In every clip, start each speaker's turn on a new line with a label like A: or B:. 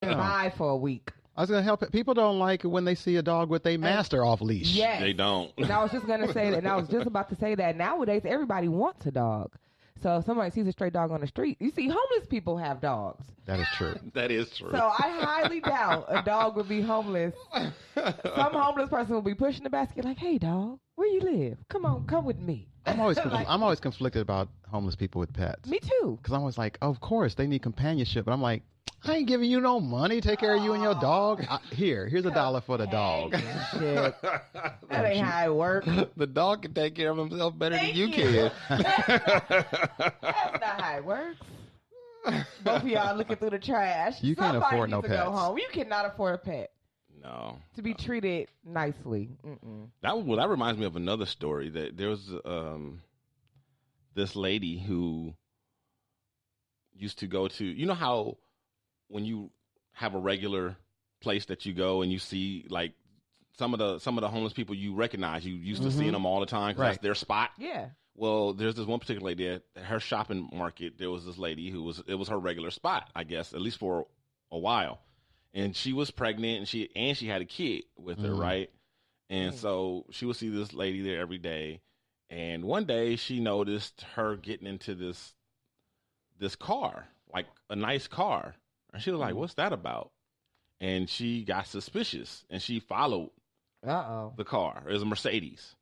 A: Bye for a week.
B: I was gonna help it. People don't like it when they see a dog with a master off leash.
A: Yes.
C: They don't.
A: And I was just gonna say that. And I was just about to say that. Nowadays, everybody wants a dog. So if somebody sees a stray dog on the street, you see, homeless people have dogs.
B: That is true.
C: That is true.
A: So I highly doubt a dog would be homeless. Some homeless person will be pushing the basket like, "Hey, dog, where you live? Come on, come with me."
B: I'm always conflicted about homeless people with pets.
A: Me too.
B: Because I'm always like, oh, of course they need companionship, but I'm like, I ain't giving you no money. Take care of you and your dog. Here's $1 for the dog.
A: Shit. That ain't how it works.
C: The dog can take care of himself better than you
A: can.
C: can.
A: That's not how it works. Both of y'all looking through the trash.
B: You can't
A: Somebody
B: afford no
A: needs to go
B: pets.
A: home. You cannot afford a pet.
C: No.
A: To be treated nicely.
C: That reminds me of another story. That there was this lady who used to go to, you know how when you have a regular place that you go and you see like some of the homeless people you recognize, you used to seeing them all the time because that's their spot.
A: Yeah.
C: Well, there's this one particular lady at her shopping market. There was this lady it was her regular spot, I guess, at least for a while. And she was pregnant, and she had a kid with her, right? And so she would see this lady there every day. And one day she noticed her getting into this car, like a nice car. And she was like, "What's that about?" And she got suspicious, and she followed the car. It was a Mercedes.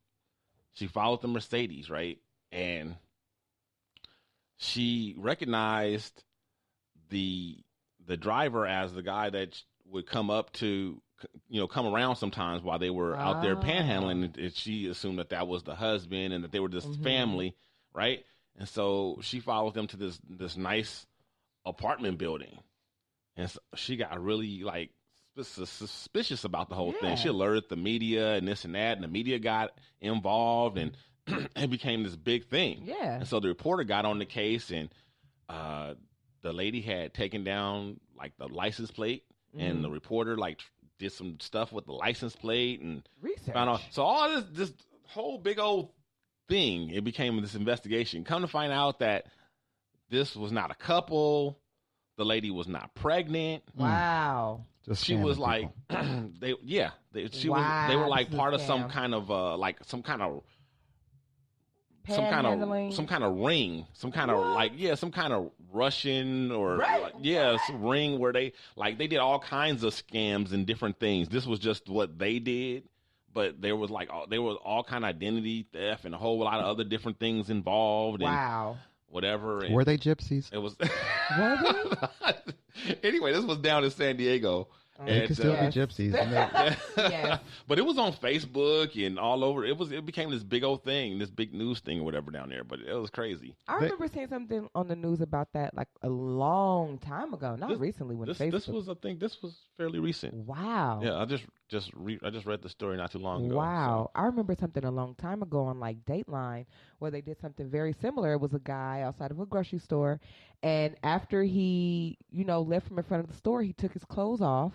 C: She followed the Mercedes, right? And she recognized the driver as the guy that would come up to, come around sometimes while they were out there panhandling. And she assumed that was the husband and that they were this family, right? And so she followed them to this nice apartment building. And so she got really like suspicious about the whole thing. She alerted the media and this and that, and the media got involved, and it became this big thing.
A: Yeah.
C: And so the reporter got on the case, and the lady had taken down like the license plate, and the reporter like did some stuff with the license plate and
A: research.
C: Found out. So all this whole big old thing, it became this investigation. Come to find out that this was not a couple. The lady was not pregnant.
A: Wow.
B: Just
C: she was
B: scamming
C: like,
A: Wow,
C: they were like
A: this is
C: part
A: a
C: of some
A: scam.
C: kind of some kind of ring, some kind of Russian or some ring where they did all kinds of scams and different things. This was just what they did, but there was all kind of identity theft and a whole lot of other different things involved.
A: Wow.
C: And whatever. And
B: were they gypsies?
C: it was.
A: Were
C: Anyway, this was down in San Diego.
B: They could still
A: yes.
B: be gypsies. And they-
A: Yes.
C: But it was on Facebook and all over. It became this big old thing, this big news thing or whatever down there. But it was crazy.
A: I remember seeing something on the news about that like a long time ago. Not recently when Facebook.
C: This was fairly recent.
A: Wow.
C: Yeah, I just read the story not too long ago.
A: Wow. I remember something a long time ago on like Dateline where they did something very similar. It was a guy outside of a grocery store, and after he, left from in front of the store, he took his clothes off,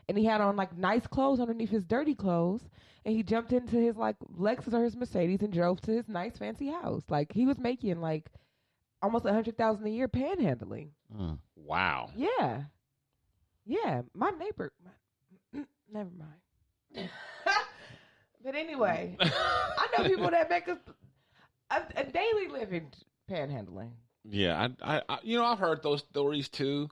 A: and he had on like nice clothes underneath his dirty clothes, and he jumped into his like Lexus or his Mercedes and drove to his nice fancy house. Like he was making like almost $100,000 a year panhandling.
C: Wow.
A: Yeah. Yeah. My neighbor. Never mind. But anyway, I know people that make a daily living panhandling.
C: Yeah, I I've heard those stories too.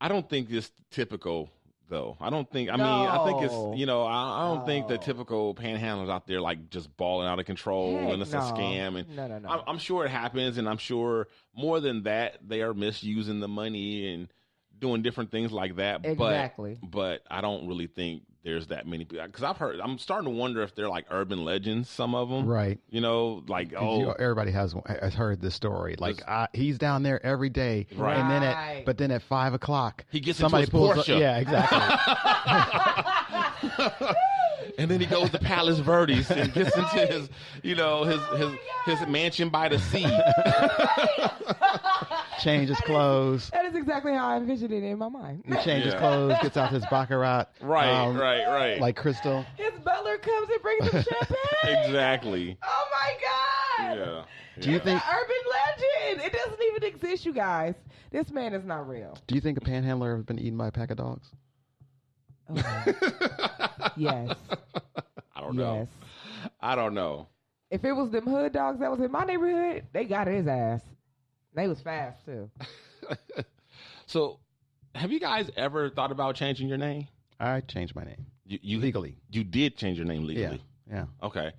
C: I don't think it's typical though. I think it's, I don't think the typical panhandlers out there like just balling out of control and it's a scam. And
A: No.
C: I'm sure it happens, and I'm sure more than that, they are misusing the money and doing different things like that.
A: Exactly.
C: But I don't really think there's that many people, because I'm starting to wonder if they're like urban legends, some of them.
B: Right.
C: Everybody
B: has heard this story. Like he's down there every day.
C: Right.
B: And then at 5 o'clock,
C: he gets
B: somebody
C: into his
B: pulls
C: Porsche.
B: Yeah, exactly.
C: And then he goes to Palos Verdes and gets into his his mansion by the sea.
B: Changes clothes.
A: That is exactly how I envisioned it in my mind.
B: He changes clothes, gets out his baccarat.
C: Right.
B: Like Crystal.
A: His butler comes and brings him champagne.
C: Exactly.
A: Oh my God.
C: Yeah.
B: Do you think
A: urban legend? It doesn't even even exist, you guys. This man is not real.
B: Do you think a panhandler has been eaten by a pack of dogs?
A: Oh, yes.
C: I don't know.
A: Yes.
C: I don't know.
A: If it was them hood dogs that was in my neighborhood, they got his ass. They was fast, too.
C: So, have you guys ever thought about changing your name?
B: I changed my name.
C: You
B: legally.
C: You did change your name legally.
B: Yeah.
C: Okay.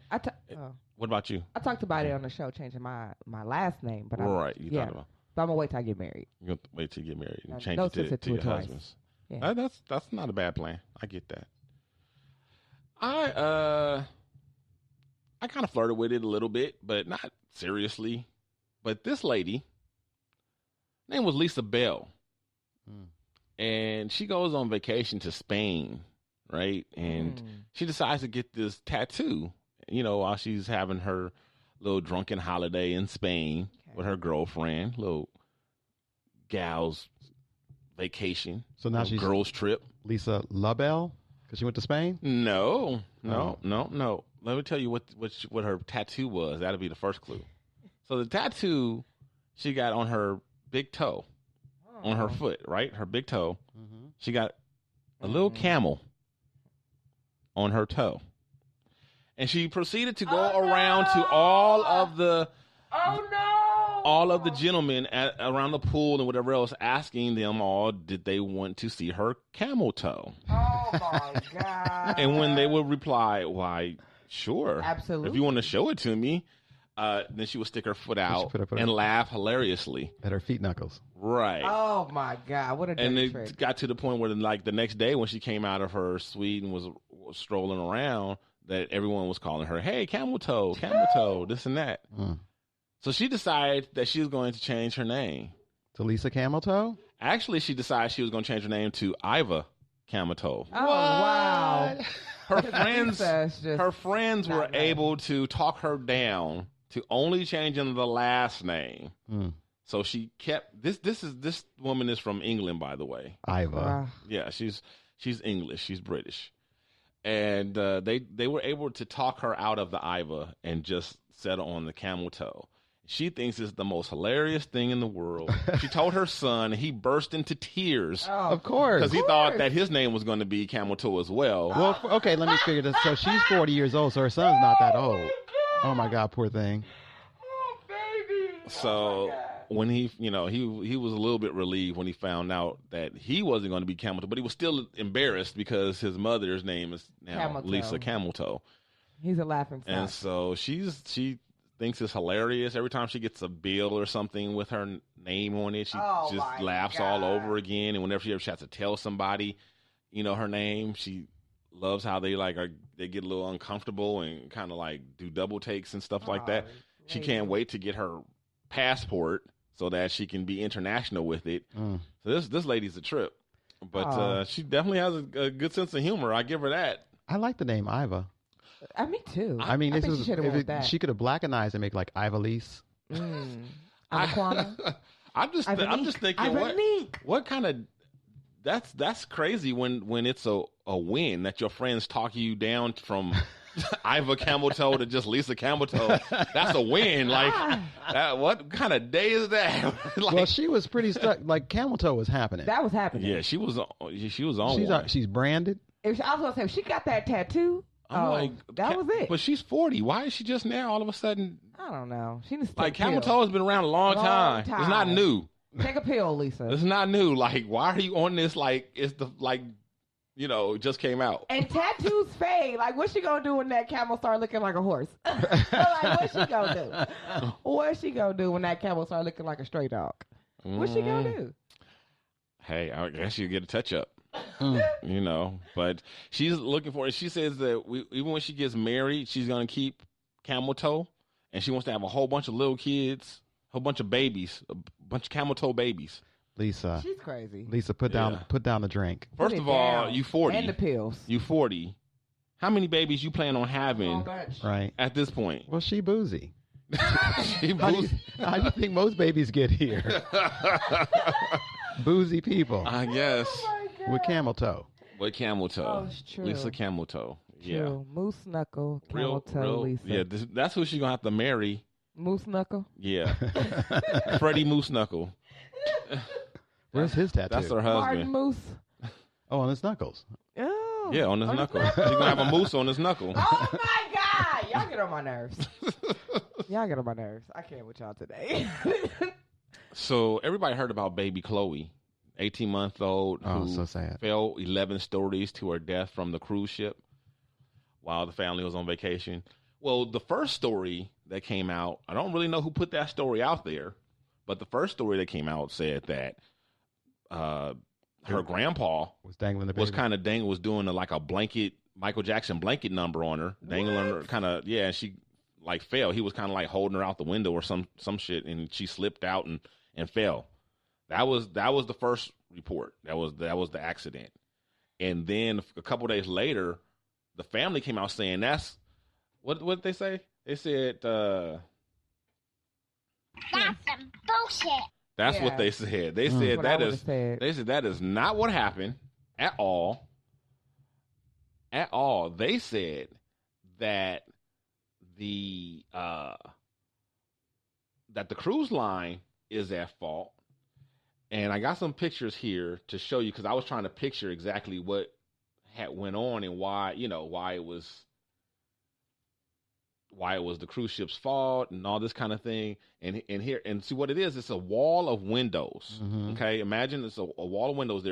C: What about you?
A: I talked about it on the show, changing my last name. But
C: Right. You thought about.
A: But I'm going to wait till I get married.
C: You're going to wait till you get married and change
A: No
C: it to
A: sister
C: your
A: twice.
C: husband's.
A: Yeah.
C: That's not a bad plan. I get that. I kind of flirted with it a little bit, but not seriously. But this lady, name was Lisa Bell. And she goes on vacation to Spain, right? And she decides to get this tattoo, while she's having her little drunken holiday in Spain with her girlfriend, little gal's vacation.
B: So now she's
C: girls trip.
B: Lisa LaBelle because she went to Spain?
C: No. Let me tell you what her tattoo was. That'll be the first clue. So the tattoo she got on her big toe. On her foot, right? Her big toe. Mm-hmm. She got a little camel on her toe. And she proceeded to go around to all of the gentlemen around the pool and whatever else, asking them all, did they want to see her camel toe?
A: Oh, my God.
C: And when they would reply, why, sure.
A: Absolutely.
C: If you want to show it to me. Then she would stick her foot out and laugh hilariously
B: at her feet knuckles.
C: Right.
A: Oh my God! What a dirty trick.
C: It got to the point where, the next day when she came out of her suite and was strolling around, that everyone was calling her, "Hey, camel toe, this and that." So she decided that she was going to change her name
B: to Lisa Camel Toe.
C: Actually, she decided she was going to change her name to Iva Camel Toe.
A: Oh wow!
C: Her friends were able to talk her down to only changing the last name. So she kept this woman is from England, by the way.
B: Iva.
C: Yeah, she's English. She's British. And they were able to talk her out of the Iva and just settle on the camel toe. She thinks it's the most hilarious thing in the world. She told her son, he burst into tears.
B: Oh, of course.
C: Because he thought that his name was going to be Camel Toe as well.
B: Well, okay, let me figure this. So she's 40 years old, so her son's not that old. Oh, my God, poor thing.
A: Oh, baby.
C: So when he was a little bit relieved when he found out that he wasn't going to be Camel Toe, but he was still embarrassed because his mother's name is now Lisa Camel Toe.
A: He's a laughing stock.
C: And so she thinks it's hilarious. Every time she gets a bill or something with her name on it, she just laughs all over again. And whenever she has to tell somebody, her name, she loves how they they get a little uncomfortable and kind of do double takes and stuff like that. She can't wait to get her passport so that she can be international with it. So this lady's a trip, but she definitely has a good sense of humor. I give her that.
B: I like the name Iva.
A: Me too.
B: I mean, she could have blackenized and make Iva-Lise.
A: I'm
C: just thinking, what kind of that's crazy when it's a win that your friends talk you down from Iva Camel Toe to just Lisa Camel Toe. That's a win. What kind of day is that?
B: Well, she was pretty stuck. Camel Toe was happening.
A: That was happening.
C: Yeah, she was on.
B: She's branded.
A: I was going to say, if she got that tattoo. That was it.
C: But she's 40. Why is she just now all of a sudden?
A: I don't know. She needs to
C: Camel Toe has been around a long time. It's not new.
A: Take a pill, Lisa.
C: It's not new. Why are you on this? It's just came out.
A: And tattoos fade. What's she gonna do when that camel start looking like a horse? What's she gonna do? What's she gonna do when that camel start looking like a stray dog? What's she gonna do?
C: Hey, I guess you get a touch up. But she's looking for it. She says that even when she gets married, she's going to keep Camel Toe, and she wants to have a whole bunch of little kids, a whole bunch of babies, a bunch of Camel Toe babies.
B: Lisa,
A: she's crazy.
B: Lisa, put down the drink.
C: First of all, you 40
A: and the pills.
C: You 40. How many babies you plan on having?
B: Right
C: at this point?
B: Well, she boozy.
C: She boozy.
B: How do you think most babies get here? Boozy people,
C: I guess.
B: With Camel Toe.
C: With Camel Toe.
A: Oh, it's true.
C: Lisa Camel Toe. Yeah.
A: True. Moose Knuckle, Camel Toe, Lisa.
C: Yeah, that's who she's going to have to marry
A: Moose knuckle.
C: Yeah. Freddie Moose Knuckle.
B: Where's his tattoo?
C: That's her
A: Martin
C: husband.
A: Moose.
B: Oh, on his knuckles.
A: Oh.
C: Yeah, on his knuckle. He's going to have a moose on his knuckle.
A: Oh my God! Y'all get on my nerves. Y'all get on my nerves. I can't with y'all today.
C: So everybody heard about baby Chloe, 18-month-old,
B: Oh,
C: who
B: so sad.
C: fell 11 stories to her death from the cruise ship while the family was on vacation. Well, the first story that came out, I don't really know who put that story out there, but the first story that came out said that her grandpa
B: Was dangling the baby.
C: was kind of was doing like a blanket, Michael Jackson blanket number on her, dangling her, kind of, yeah, and she like fell. He was kind of like holding her out the window or some shit, and she slipped out and fell. That was the first report. That was the accident. And then a couple days later, the family came out saying that's what did they say? They said
D: That's some bullshit.
C: that's
A: Yeah.
C: what they said. They said
A: What I
C: that
A: would've
C: is
A: said.
C: they said that is not what happened at all. At all. They said that the cruise line is at fault. And I got some pictures here to show you because I was trying to picture exactly what had went on and why it was the cruise ship's fault and all this kind of thing. And here and see what it is. It's a wall of windows.
B: Mhm.
C: Okay, imagine it's a wall of windows.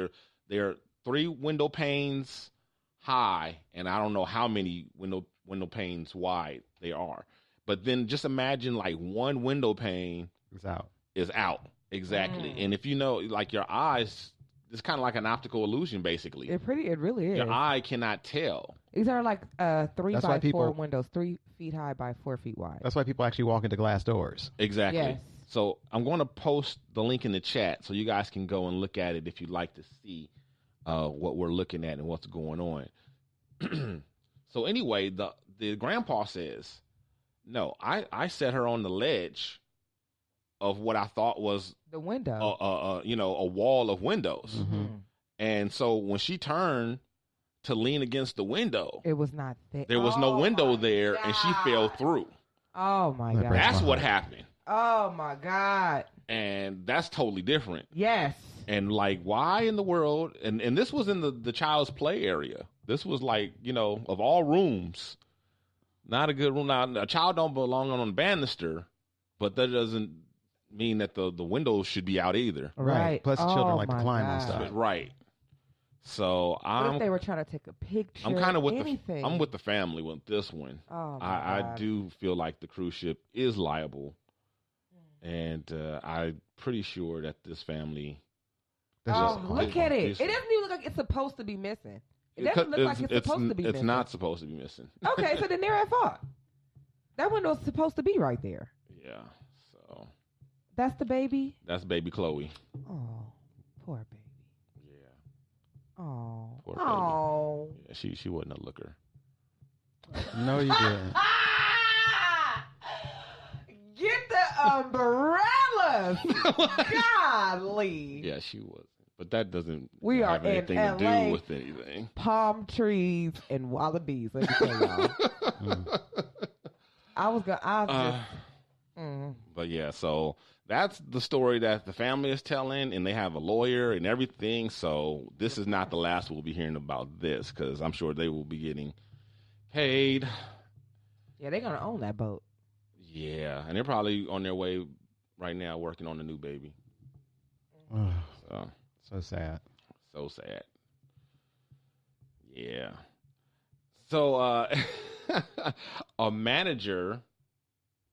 C: They're 3 window panes high, and I don't know how many window panes wide they are. But then just imagine like one window pane
B: It's out.
C: is out. Exactly. And if you know, like your eyes, it's kind of like an optical illusion, basically.
A: It really is.
C: Your eye cannot tell.
A: These are like 3
B: That's
A: by
B: why people-
A: 4 windows, 3 feet high by 4 feet wide.
B: That's why people actually walk into glass doors.
C: Exactly.
A: Yes.
C: So I'm going to post the link in the chat so you guys can go and look at it if you'd like to see what we're looking at and what's going on. So anyway, the grandpa says, no, I set her on the ledge of what I thought was
A: The window.
C: a wall of windows.
B: Mm-hmm.
C: And so when she turned to lean against the window,
A: It was not there.
C: there was no window there, and she fell through.
A: Oh my
B: That
A: God.
B: breaks
C: That's
B: my
C: what
B: heart.
C: happened.
A: Oh my God.
C: And that's totally different.
A: Yes.
C: And like, why in the world? And this was in the child's play area. This was like, of all rooms, not a good room. Now, a child don't belong on a banister, but that doesn't mean that the windows should be out either.
A: Right.
B: Plus, children
A: Oh
B: like to
A: my
B: climb on
A: God.
B: stuff.
C: Right. So
A: What if
C: I'm
A: they were trying to take a picture?
C: I'm kind of with
A: anything?
C: I'm with the family with this one.
A: Oh my
C: I
A: God.
C: do feel like the cruise ship is liable, and I'm pretty sure that this family.
B: That's
A: Oh,
B: just
A: look
B: awful.
A: at it.
C: It's-
A: It doesn't even look like it's supposed to be missing. It doesn't look like it's supposed to be
C: It's
A: missing.
C: not supposed to be missing.
A: Okay, so then they're at fault. That window's supposed to be right there.
C: Yeah. So
A: That's the baby.
C: that's baby Chloe.
A: Oh, poor baby.
C: Yeah.
A: Oh.
C: Poor baby.
A: Oh.
C: Yeah, she wasn't a looker.
B: No, you didn't.
A: Get the umbrellas. Golly.
C: Yeah, she was. But that doesn't
A: We are
C: have
A: in
C: anything to
A: LA.
C: do with anything.
A: Palm trees and wallabies. Let me tell y'all. I was just.
C: But yeah, so that's the story that the family is telling, and they have a lawyer and everything. So this is not the last we'll be hearing about this, because I'm sure they will be getting paid.
A: Yeah, they're gonna own that boat.
C: Yeah, and they're probably on their way right now working on the new baby. So
B: So sad.
C: so sad. Yeah. So a manager,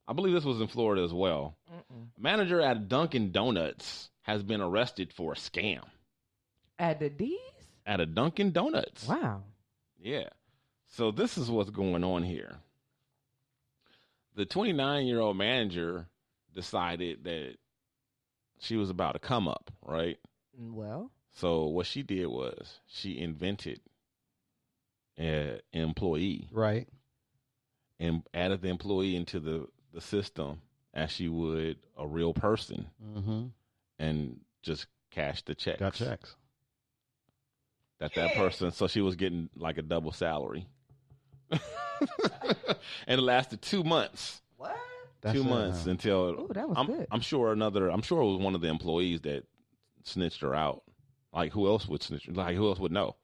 C: I believe this was in Florida as well. A manager at Dunkin' Donuts has been arrested for a scam
A: At the D's?
C: at a Dunkin' Donuts.
A: Wow.
C: Yeah. So this is what's going on here. The 29-year-old manager decided that she was about to come up, right?
A: Well,
C: So what she did was she invented an employee
B: Right.
C: and added the employee into the system as she would a real person
B: Mm-hmm.
C: and just cashed the checks.
B: Got checks.
C: That person, so she was getting like a double salary. And it lasted 2 months.
A: what?
B: That's
C: 2
B: it,
C: months
B: huh?
C: until
A: Ooh, that was good.
C: I'm sure it was one of the employees that snitched her out. Like who else would snitch? Like who else would know?